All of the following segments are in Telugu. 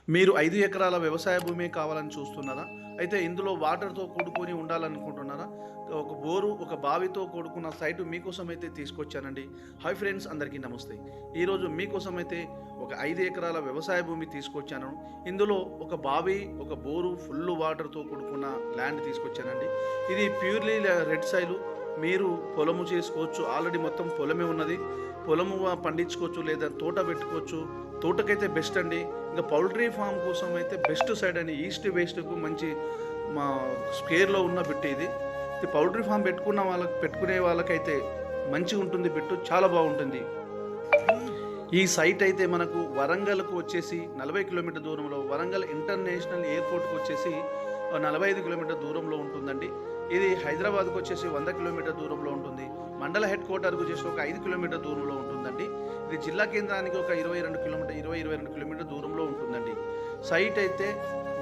మీరు 5 ఎకరాల వ్యవసాయ భూమే కావాలని చూస్తున్నారా? అయితే ఇందులో వాటర్‌తో కూడుకొని ఉండాలనుకుంటున్నారా? ఒక బోరు, ఒక బావితో కూడుకున్న సైట్ మీకోసమైతే తీసుకొచ్చానండి. హాయ్ ఫ్రెండ్స్, అందరికీ నమస్తే. ఈరోజు మీకోసమైతే ఒక 5 ఎకరాల వ్యవసాయ భూమి తీసుకొచ్చాను. ఇందులో ఒక బావి, ఒక బోరు, ఫుల్ వాటర్‌తో కూడుకున్న ల్యాండ్ తీసుకొచ్చానండి. ఇది ప్యూర్‌లీ రెడ్ సాయిలు. మీరు పొలము చేసుకోవచ్చు. ఆల్రెడీ మొత్తం పొలమే ఉన్నది. పొలము పండించుకోవచ్చు, లేదా తోట పెట్టుకోవచ్చు. తోటకైతే బెస్ట్ అండి. ఇంకా పౌల్ట్రీ ఫామ్ కోసం అయితే బెస్ట్ సైడ్ అండి. ఈస్ట్ వెస్ట్‌కు మంచి మా స్క్వేర్‌లో ఉన్న బిట్ ఇది. ఇది పౌల్ట్రీ ఫామ్ పెట్టుకునే వాళ్ళకైతే మంచిగుంటుంది బిట్టు. చాలా బాగుంటుంది. ఈ సైట్ అయితే మనకు వరంగల్‌కు వచ్చేసి 40 కిలోమీటర్ దూరంలో, వరంగల్ ఇంటర్నేషనల్ ఎయిర్‌పోర్ట్‌కి వచ్చేసి 45 కిలోమీటర్ దూరంలో ఉంటుందండి. ఇది హైదరాబాద్‌కు వచ్చేసి 100 కిలోమీటర్ దూరంలో ఉంటుంది. మండల హెడ్ క్వార్టర్‌కు వచ్చేసి ఒక 5 కిలోమీటర్ దూరంలో ఉంటుందండి. ఇది జిల్లా కేంద్రానికి ఒక 22 కిలోమీటర్ దూరంలో ఉంటుందండి. సైట్ అయితే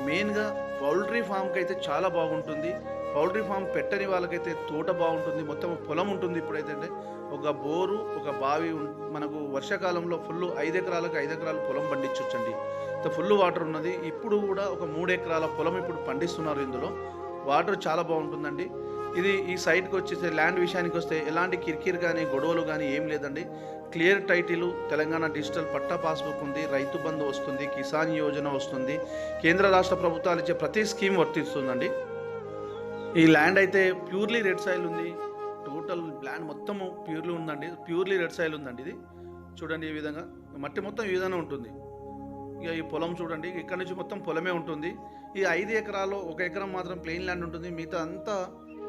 మెయిన్‌గా పౌల్ట్రీ ఫామ్‌కి అయితే చాలా బాగుంటుంది. పౌల్ట్రీ ఫామ్ పెట్టని వాళ్ళకైతే తోట బాగుంటుంది. మొత్తం పొలం ఉంటుంది. ఇప్పుడైతే ఒక బోరు, ఒక బావి మనకు వర్షాకాలంలో ఫుల్ 5 ఎకరాలకు 5 ఎకరాలు పొలం పండించొచ్చండి. ఫుల్ వాటర్ ఉన్నది. ఇప్పుడు కూడా ఒక 3 ఎకరాల పొలం ఇప్పుడు పండిస్తున్నారు ఇందులో. వాటర్ చాలా బాగుంటుందండి. ఇది ఈ సైట్‌కి వచ్చేసి ల్యాండ్ విషయానికి వస్తే ఎలాంటి కిరికిరి గానీ, గొడవలు గానీ ఏం లేదండి. క్లియర్ టైటిలు, తెలంగాణ డిజిటల్ పట్టా పాస్‌బుక్ ఉంది, రైతు బంధు వస్తుంది, కిసాన్ యోజన వస్తుంది. కేంద్ర రాష్ట్ర ప్రభుత్వాలు ఇచ్చే ప్రతి స్కీమ్ వర్తిస్తుందండి. ఈ ల్యాండ్ అయితే ప్యూర్‌లీ రెడ్ సాయిల్ ఉంది. టోటల్ ల్యాండ్ మొత్తము ప్యూర్‌లీ ఉందండి. ప్యూర్‌లీ రెడ్ సాయిల్ ఉందండి ఇది. చూడండి ఈ విధంగా. మట్టి మొత్తం ఈ విధంగా ఉంటుంది. ఇక ఈ పొలం చూడండి. ఇక్కడ నుంచి మొత్తం పొలమే ఉంటుంది. ఈ 5 ఎకరాల్లో 1 ఎకరం మాత్రం ప్లెయిన్ ల్యాండ్ ఉంటుంది. మిగతా అంతా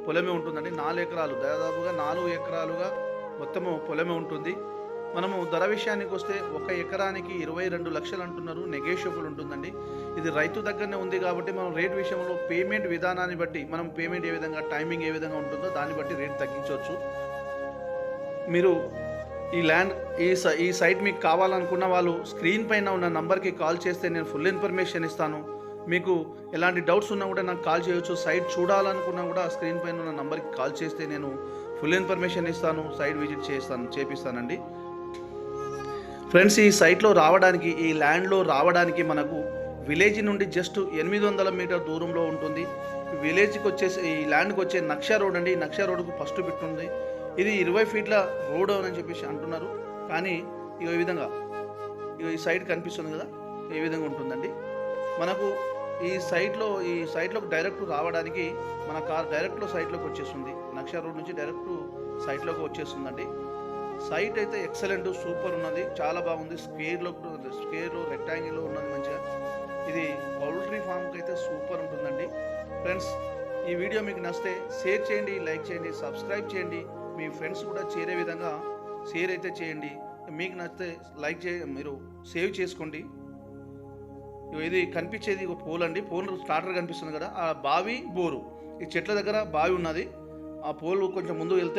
పొలమే ఉంటుందండి. 4 ఎకరాలు, దాదాపుగా 4 ఎకరాలుగా మొత్తము పొలమే ఉంటుంది. మనము ధర విషయానికి వస్తే 1 ఎకరానికి 22 లక్షలు అంటున్నారు. నెగోషియబుల్ ఉంటుందండి. ఇది రైతు దగ్గరనే ఉంది కాబట్టి మనం రేట్ విషయంలో పేమెంట్ విధానాన్ని బట్టి, మనం పేమెంట్ ఏ విధంగా, టైమింగ్ ఏ విధంగా ఉంటుందో దాన్ని బట్టి రేట్ తగ్గించవచ్చు. మీరు ఈ ల్యాండ్ ఈ సైట్ మీకు కావాలనుకున్న వాళ్ళు స్క్రీన్ పైన ఉన్న నంబర్‌కి కాల్ చేస్తే నేను ఫుల్ ఇన్ఫర్మేషన్ ఇస్తాను. మీకు ఎలాంటి డౌట్స్ ఉన్నా కూడా నాకు కాల్ చేయొచ్చు. సైట్ చూడాలనుకున్నా కూడా స్క్రీన్ పైన ఉన్న నంబర్‌కి కాల్ చేస్తే నేను ఫుల్ ఇన్ఫర్మేషన్ ఇస్తాను. సైట్ విజిట్ చేపిస్తానండి. ఫ్రెండ్స్, ఈ సైట్‌లో రావడానికి, ఈ ల్యాండ్‌లో రావడానికి మనకు విలేజ్ నుండి జస్ట్ 800 మీటర్ దూరంలో ఉంటుంది. విలేజ్‌కి వచ్చేసి ఈ ల్యాండ్‌కి వచ్చే నక్షా రోడ్ అండి. ఈ నక్షా రోడ్‌కు ఫస్ట్ బిట్ ఉంది. ఇది 20 ఫీట్ల రోడ్ అని చెప్పేసి అంటున్నారు. కానీ ఈ విధంగా ఈ సైట్ కనిపిస్తుంది కదా, ఈ విధంగా ఉంటుందండి. మనకు ఈ సైట్లోకి డైరెక్ట్ రావడానికి మన కార్ డైరెక్ట్లో సైట్లోకి వచ్చేస్తుంది. నక్షా రోడ్ నుంచి డైరెక్ట్ సైట్లోకి వచ్చేస్తుందండి. సైట్ అయితే ఎక్సలెంట్, సూపర్ ఉన్నది. చాలా బాగుంది. స్క్వేర్లో రెక్టాంగిల్లో ఉన్నది మంచిగా. ఇది పౌల్ట్రీ ఫామ్కి అయితే సూపర్ ఉంటుందండి. ఫ్రెండ్స్, ఈ వీడియో మీకు నచ్చితే షేర్ చేయండి, లైక్ చేయండి, సబ్స్క్రైబ్ చేయండి. మీ ఫ్రెండ్స్ కూడా చేరే విధంగా షేర్ అయితే చేయండి. మీకు నచ్చితే మీరు సేవ్ చేసుకోండి. ఇది కనిపించేది ఒక పోల్ అండి. పోల్ స్టార్టర్ కనిపిస్తుంది కదా, ఆ బావి, బోరు, ఈ చెట్ల దగ్గర బావి ఉన్నది. ఆ పోల్ కొంచెం ముందు వెళ్తే